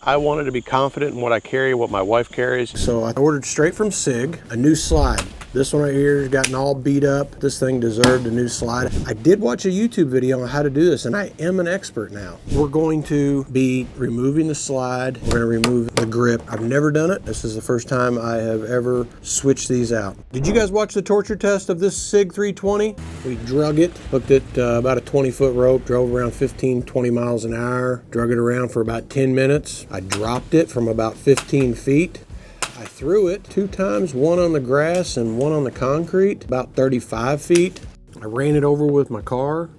I wanted to be confident in what I carry, what my wife carries. So I ordered straight from SIG, a new slide. This one right here has gotten all beat up. This thing deserved a new slide. I did watch a YouTube video on how to do this, and I am an expert now. We're going to be removing the slide. We're gonna remove the grip. I've never done it. This is the first time I have ever switched these out. Did you guys watch the torture test of this SIG 320? We drug it, hooked it about a 20-foot rope, drove around 15, 20 miles an hour, drug it around for about 10 minutes. I dropped it from about 15 feet. I threw it 2 times, one on the grass and one on the concrete, about 35 feet. I ran it over with my car.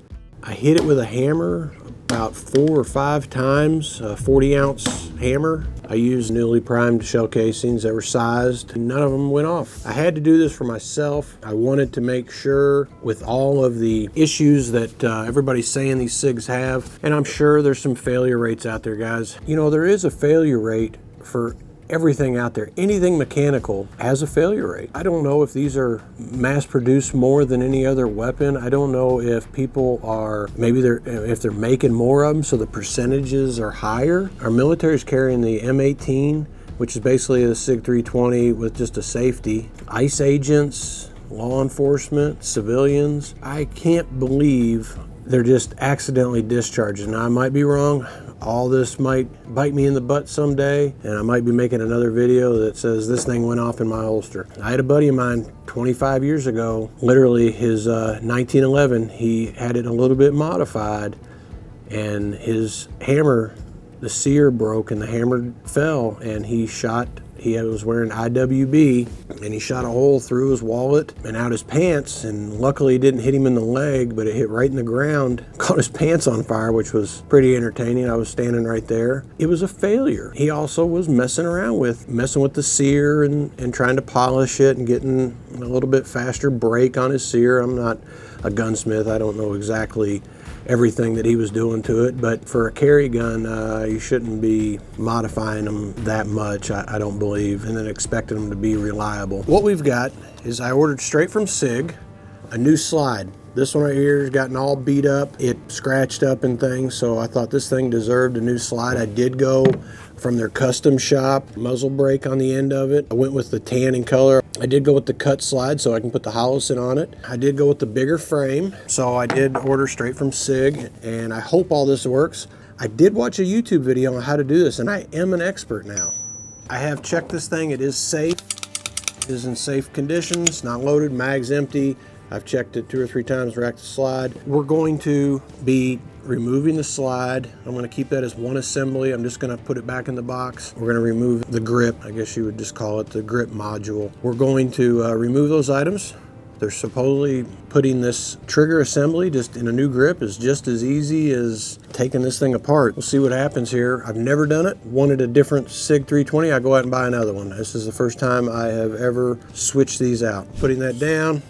I hit it with a hammer about 4 or 5 times, a 40-ounce hammer. I used newly primed shell casings that were sized, and none of them went off. I had to do this for myself. I wanted to make sure with all of the issues that everybody's saying these SIGs have, and I'm sure there's some failure rates out there, guys. You know, there is a failure rate for everything out there. Anything mechanical has a failure rate. I don't know if these are mass produced more than any other weapon. I don't know if people are, if they're making more of them so the percentages are higher. Our military's carrying the M18, which is basically a SIG 320 with just a safety. ICE agents, law enforcement, civilians. I can't believe they're just accidentally discharging. Now, I might be wrong. All this might bite me in the butt someday, and I might be making another video that says this thing went off in my holster. I had a buddy of mine 25 years ago, literally his 1911, he had it a little bit modified, and his hammer, the sear broke and the hammer fell, and he was wearing IWB, and he shot a hole through his wallet and out his pants, and luckily it didn't hit him in the leg, but it hit right in the ground, caught his pants on fire, which was pretty entertaining. I was standing right there. It was a failure. He also was messing with the sear and trying to polish it and getting a little bit faster break on his sear. I'm not a gunsmith. I don't know exactly everything that he was doing to it, but for a carry gun, you shouldn't be modifying them that much, I don't believe, and then expecting them to be reliable. What we've got is I ordered straight from SIG a new slide. This one right here has gotten all beat up. It scratched up and things, so I thought this thing deserved a new slide. I did go from their custom shop, muzzle brake on the end of it. I went with the tanning color. I did go with the cut slide so I can put the hollow sit on it. I did go with the bigger frame, so I did order straight from SIG, and I hope all this works. I did watch a YouTube video on how to do this, and I am an expert now. I have checked this thing. It is safe. It is in safe conditions, not loaded, mag's empty. I've checked it 2 or 3 times, racked the slide. We're going to be removing the slide. I'm going to keep that as one assembly. I'm just going to put it back in the box. We're going to remove the grip. I guess you would just call it the grip module. We're going to remove those items. They're supposedly putting this trigger assembly just in a new grip is just as easy as taking this thing apart. We'll see what happens here. I've never done it. Wanted a different SIG 320. I go out and buy another one. This is the first time I have ever switched these out. Putting that down,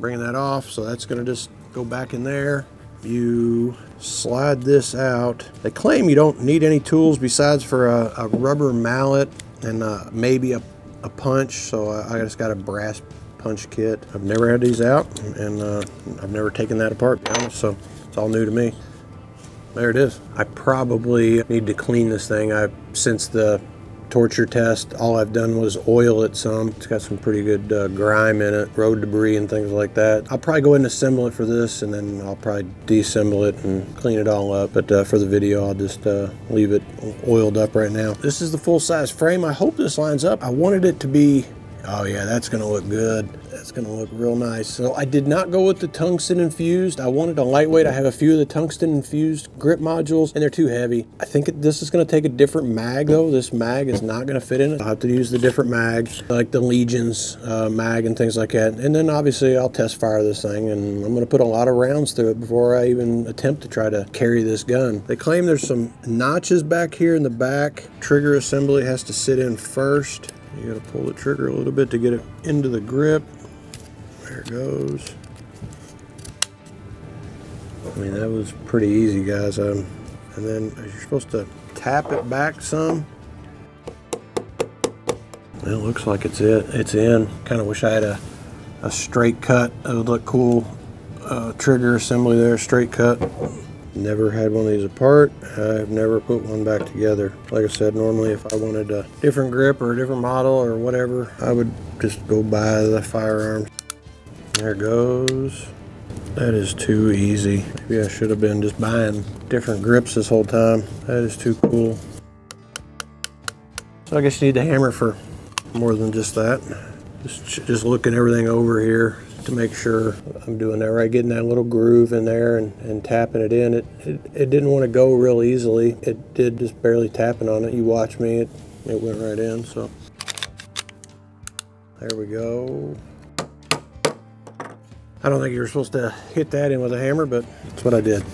bringing that off. So that's going to just go back in there. You slide this out. They claim you don't need any tools besides for a rubber mallet and maybe a punch. So I just got a brass punch kit. I've never had these out, and I've never taken that apart, to be honest, so it's all new to me. There it is. I probably need to clean this thing. Since the torture test, all I've done was oil it some. It's got some pretty good grime in it, road debris and things like that. I'll probably go ahead and assemble it for this, and then I'll probably deassemble it and clean it all up. But for the video, I'll just leave it oiled up right now. This is the full-size frame. I hope this lines up. I wanted it to be, oh yeah, that's gonna look good. That's gonna look real nice. So I did not go with the tungsten infused. I wanted a lightweight. I have a few of the tungsten infused grip modules, and they're too heavy. I think this is gonna take a different mag though. This mag is not gonna fit in it. I'll have to use the different mags, like the Legion's mag and things like that. And then obviously I'll test fire this thing, and I'm gonna put a lot of rounds through it before I even attempt to try to carry this gun. They claim there's some notches back here in the back. Trigger assembly has to sit in first. You gotta pull the trigger a little bit to get it into the grip. There it goes. I mean, that was pretty easy, guys. And then you're supposed to tap it back some. It looks like it's in. Kind of wish I had a straight cut. It would look cool. Trigger assembly there, straight cut. Never had one of these apart. I've never put one back together. Like I said, normally if I wanted a different grip or a different model or whatever, I would just go buy the firearm. There it goes. That is too easy. Maybe I should have been just buying different grips this whole time. That is too cool. So I guess you need the hammer for more than just that. Just looking everything over here to make sure I'm doing that right, getting that little groove in there and tapping it in. It didn't want to go real easily. It did, just barely tapping on it. You watch me, it went right in, so. There we go. I don't think you were supposed to hit that in with a hammer, but that's what I did.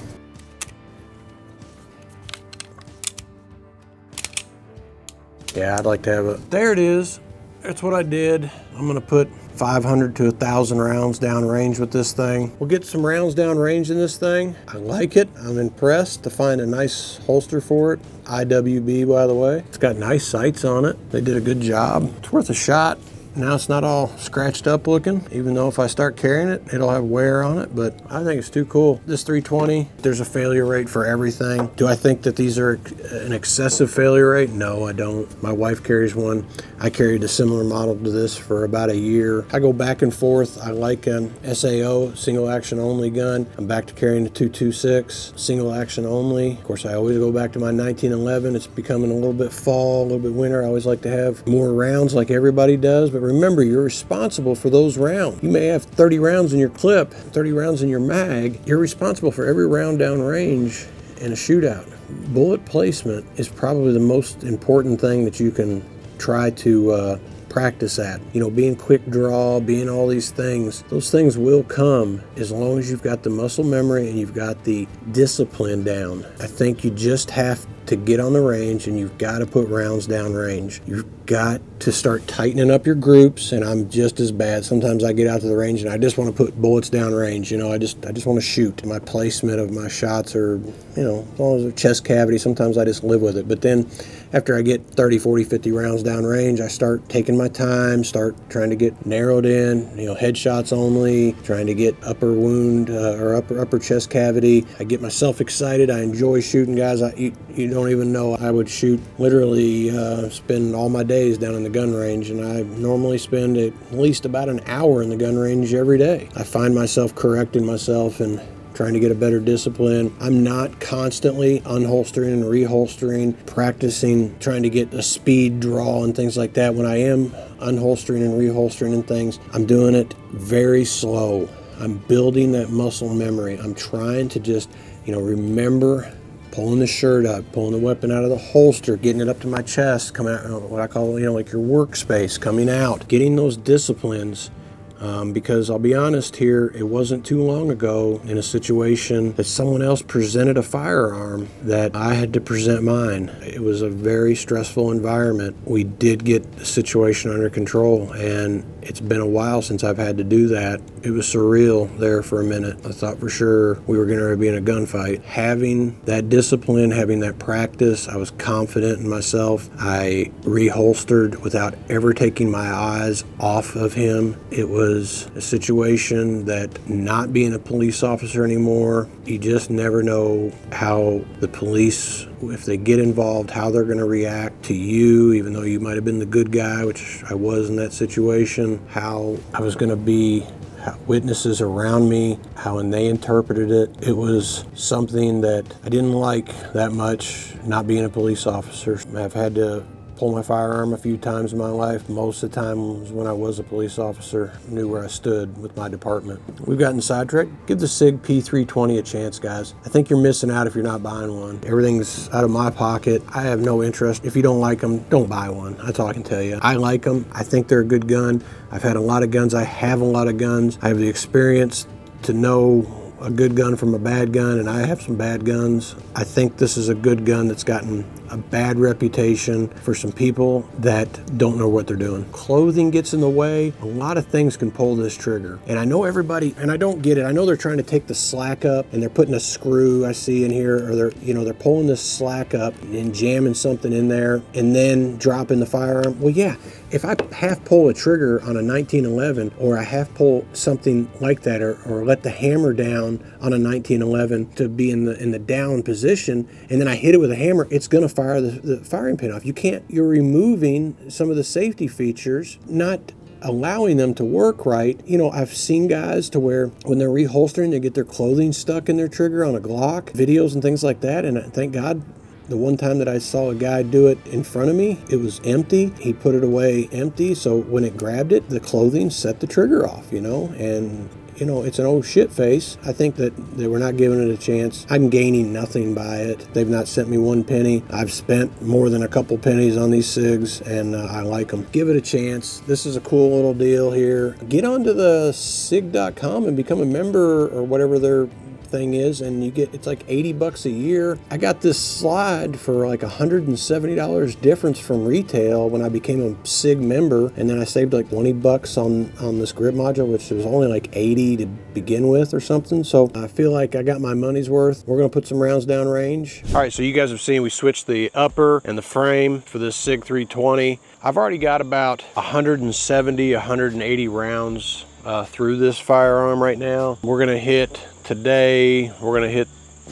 Yeah, I'd like to have it. There it is. That's what I did. I'm gonna put 500 to 1,000 rounds down range with this thing. We'll get some rounds down range in this thing. I like it. I'm impressed to find a nice holster for it. IWB, by the way. It's got nice sights on it. They did a good job. It's worth a shot. Now it's not all scratched up looking, even though if I start carrying it, it'll have wear on it, but I think it's too cool. This 320, there's a failure rate for everything. Do I think that these are an excessive failure rate? No, I don't. My wife carries one. I carried a similar model to this for about a year. I go back and forth. I like an SAO, single action only gun. I'm back to carrying the 226, single action only. Of course, I always go back to my 1911. It's becoming a little bit fall, a little bit winter. I always like to have more rounds like everybody does, but remember, you're responsible for those rounds. You may have 30 rounds in your clip, 30 rounds in your mag. You're responsible for every round down range in a shootout. Bullet placement is probably the most important thing that you can try to practice at. You know, being quick draw, being all these things, those things will come as long as you've got the muscle memory and you've got the discipline down. I think you just have to get on the range and you've got to put rounds down range. You've got to start tightening up your groups, and I'm just as bad. Sometimes I get out to the range and I just want to put bullets down range. You know, I just want to shoot. My placement of my shots are, you know, as long as they're chest cavity, sometimes I just live with it. But then after I get 30, 40, 50 rounds down range, I start taking my time, start trying to get narrowed in, you know, headshots only, trying to get upper wound or upper chest cavity. I get myself excited. I enjoy shooting, guys. You don't even know. I would shoot literally, spend all my days down in the gun range, and I normally spend at least about an hour in the gun range every day. I find myself correcting myself and trying to get a better discipline. I'm not constantly unholstering and reholstering, practicing, trying to get a speed draw and things like that. When I am unholstering and reholstering and things, I'm doing it very slow. I'm building that muscle memory. I'm trying to just, you know, remember pulling the shirt up, pulling the weapon out of the holster, getting it up to my chest, coming out, what I call, you know, like your workspace, coming out, getting those disciplines. Because I'll be honest here, it wasn't too long ago in a situation that someone else presented a firearm that I had to present mine. It was a very stressful environment. We did get the situation under control, and it's been a while since I've had to do that. It was surreal there for a minute. I thought for sure we were going to be in a gunfight. Having that discipline, having that practice, I was confident in myself. I reholstered without ever taking my eyes off of him. It was a situation that, not being a police officer anymore, you just never know how the police, if they get involved, how they're going to react to you, even though you might have been the good guy, which I was in that situation, how I was going to be, witnesses around me, how when they interpreted it. It was something that I didn't like that much, not being a police officer. I've had to pull my firearm a few times in my life. Most of the time was when I was a police officer, knew where I stood with my department. We've gotten sidetracked. Give the SIG P320 a chance, guys. I think you're missing out if you're not buying one. Everything's out of my pocket. I have no interest. If you don't like them, don't buy one. That's all I can tell you. I like them. I think they're a good gun. I've had a lot of guns. I have a lot of guns. I have the experience to know a good gun from a bad gun, and I have some bad guns. I think this is a good gun that's gotten a bad reputation for some people that don't know what they're doing. Clothing gets in the way. A lot of things can pull this trigger. And I know everybody, and I don't get it. I know they're trying to take the slack up and they're putting a screw I see in here, or they're pulling this slack up and jamming something in there and then dropping the firearm. Well, yeah, if I half pull a trigger on a 1911, or I half pull something like that, or let the hammer down on a 1911 to be in the down position, and then I hit it with a hammer, it's going to fire the firing pin off. You're removing some of the safety features, not allowing them to work right. You know, I've seen guys to where when they're reholstering, they get their clothing stuck in their trigger on a Glock, videos and things like that. And thank God, the one time that I saw a guy do it in front of me, it was empty. He put it away empty. So when it grabbed it, the clothing set the trigger off, you know, and you know, it's an old shit face. I think that they were not giving it a chance. I'm gaining nothing by it. They've not sent me one penny. I've spent more than a couple pennies on these SIGs, and I like them. Give it a chance. This is a cool little deal here. Get onto the SIG.com and become a member, or whatever their thing is, and you get, it's like $80 a year. I got this slide for like $170 difference from retail when I became a SIG member, and then I saved like $20 on this grip module, which was only like $80 to begin with or something. So I feel like I got my money's worth. We're gonna put some rounds down range. All right, so you guys have seen we switched the upper and the frame for this SIG 320. I've already got about 170, 180 rounds through this firearm right now. We're gonna hit today, we're gonna hit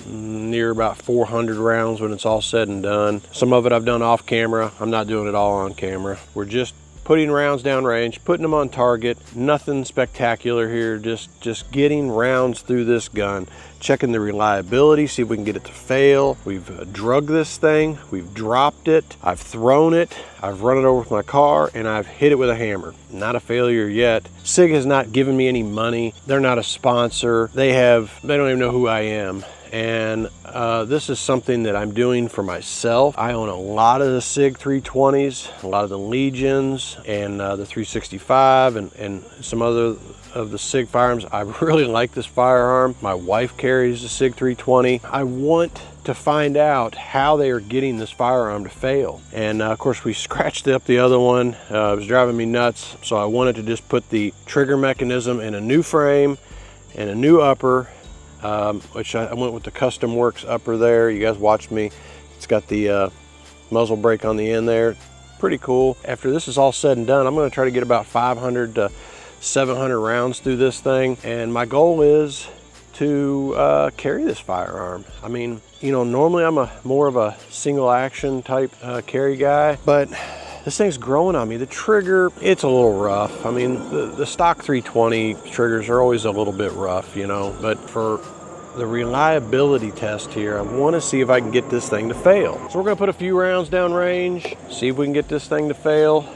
near about 400 rounds when it's all said and done. Some of it I've done off camera. I'm not doing it all on camera. We're just putting rounds down range, putting them on target. Nothing spectacular here, just getting rounds through this gun, checking the reliability, see if we can get it to fail. We've drugged this thing, we've dropped it, I've thrown it, I've run it over with my car, and I've hit it with a hammer. Not a failure yet. SIG has not given me any money. They're not a sponsor. They don't even know who I am. And this is something that I'm doing for myself. I own a lot of the SIG 320s, a lot of the Legions, and the 365, and some other of the SIG firearms. I really like this firearm. My wife carries the SIG 320. I want to find out how they are getting this firearm to fail. And of course, we scratched up the other one. It was driving me nuts. So I wanted to just put the trigger mechanism in a new frame and a new upper, which I went with the Custom Works upper there. You guys watched me. It's got the muzzle brake on the end there. Pretty cool. After this is all said and done, I'm going to try to get about 500 to 700 rounds through this thing. And my goal is to carry this firearm. I mean, you know, normally I'm more of a single action type carry guy, but this thing's growing on me. The trigger, it's a little rough. I mean, the stock 320 triggers are always a little bit rough, you know, but for the reliability test here, I want to see if I can get this thing to fail. So we're going to put a few rounds down range, see if we can get this thing to fail.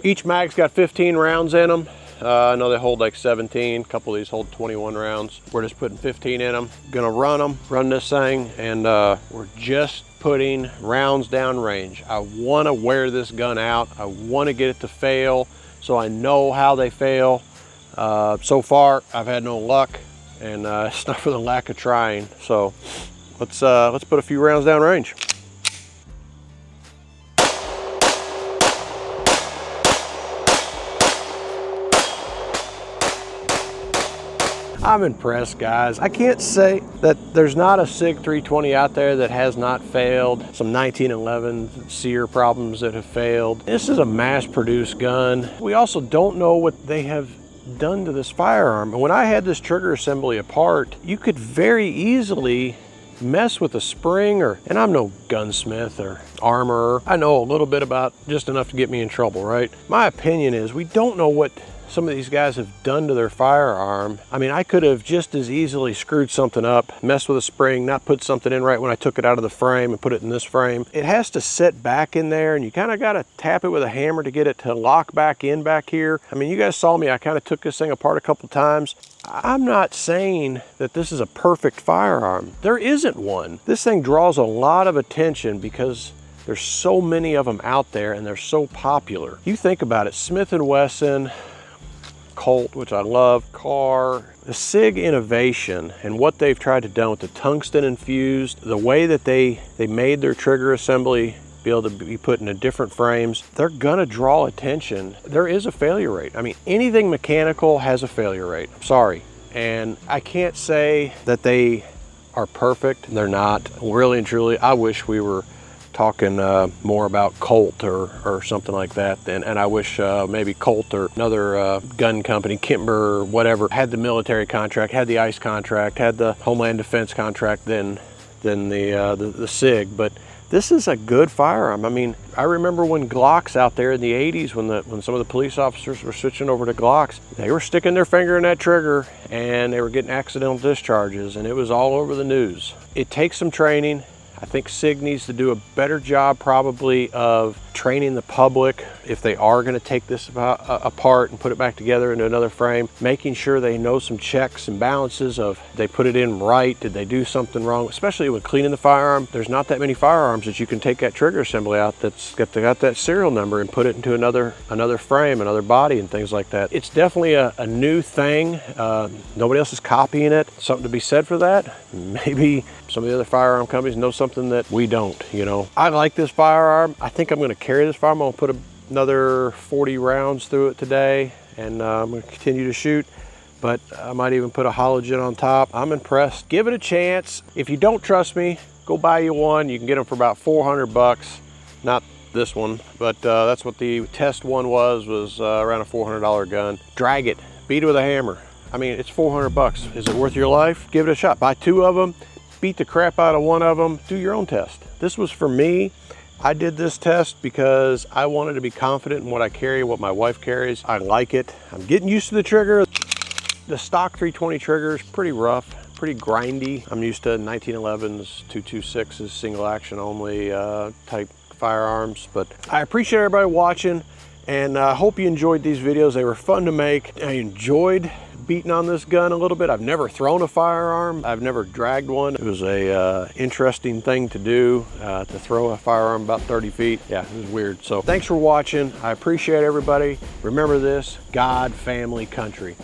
Each mag's got 15 rounds in them. I know they hold like 17, a couple of these hold 21 rounds. We're just putting 15 in them. Gonna run this thing, and we're just putting rounds down range. I wanna wear this gun out. I wanna get it to fail so I know how they fail. So far, I've had no luck, and it's not for the lack of trying. So let's put a few rounds down range. I'm impressed, guys. I can't say that there's not a SIG 320 out there that has not failed. Some 1911 sear problems that have failed. This is a mass-produced gun. We also don't know what they have done to this firearm. And when I had this trigger assembly apart, you could very easily mess with a spring, and I'm no gunsmith or armorer. I know a little bit about just enough to get me in trouble, right? My opinion is we don't know what some of these guys have done to their firearm. I mean, I could have just as easily screwed something up, messed with a spring, not put something in right when I took it out of the frame and put it in this frame. It has to sit back in there, and you kind of got to tap it with a hammer to get it to lock back in back here. I mean, you guys saw me, I kind of took this thing apart a couple times. I'm not saying that this is a perfect firearm. There isn't one. This thing draws a lot of attention because there's so many of them out there and they're so popular. You think about it, Smith & Wesson, Colt, which I love, car. The SIG innovation and what they've tried to do with the tungsten infused, the way that they made their trigger assembly be able to be put into different frames, they're gonna draw attention. There is a failure rate. I mean, anything mechanical has a failure rate. I'm sorry. And I can't say that they are perfect. They're not. Really and truly, I wish we were talking more about Colt or something like that. And I wish maybe Colt or another gun company, Kimber or whatever, had the military contract, had the ICE contract, had the Homeland Defense contract than the SIG. But this is a good firearm. I mean, I remember when Glocks out there in the 80s, when some of the police officers were switching over to Glocks, they were sticking their finger in that trigger and they were getting accidental discharges, and it was all over the news. It takes some training. I think SIG needs to do a better job probably of training the public if they are going to take this apart and put it back together into another frame, making sure they know some checks and balances of they put it in right, did they do something wrong, especially when cleaning the firearm. There's not that many firearms that you can take that trigger assembly out that's got that serial number and put it into another frame, another body and things like that. It's definitely a new thing. Nobody else is copying it. Something to be said for that. Maybe some of the other firearm companies know something that we don't, you know. I like this firearm. I think I'm going to carry this firearm. I'm going to put another 40 rounds through it today, and I'm going to continue to shoot, but I might even put a halogen on top. I'm impressed. Give it a chance. If you don't trust me, go buy you one. You can get them for about 400 bucks. Not this one, but that's what the test one was around a $400 gun. Drag it, beat it with a hammer. I mean, it's 400 bucks. Is it worth your life? Give it a shot. Buy 2 of them, beat the crap out of one of them, do your own test. This was for me. I did this test because I wanted to be confident in what I carry, what my wife carries. I like it. I'm getting used to the trigger. The stock 320 trigger is pretty rough, pretty grindy. I'm used to 1911s, 226s, single action only type firearms. But I appreciate everybody watching, and I hope you enjoyed these videos. They were fun to make. I enjoyed beating on this gun a little bit. I've never thrown a firearm. I've never dragged one. It was a interesting thing to do, to throw a firearm about 30 feet. Yeah, it was weird. So thanks for watching. I appreciate everybody. Remember this: God, family, country.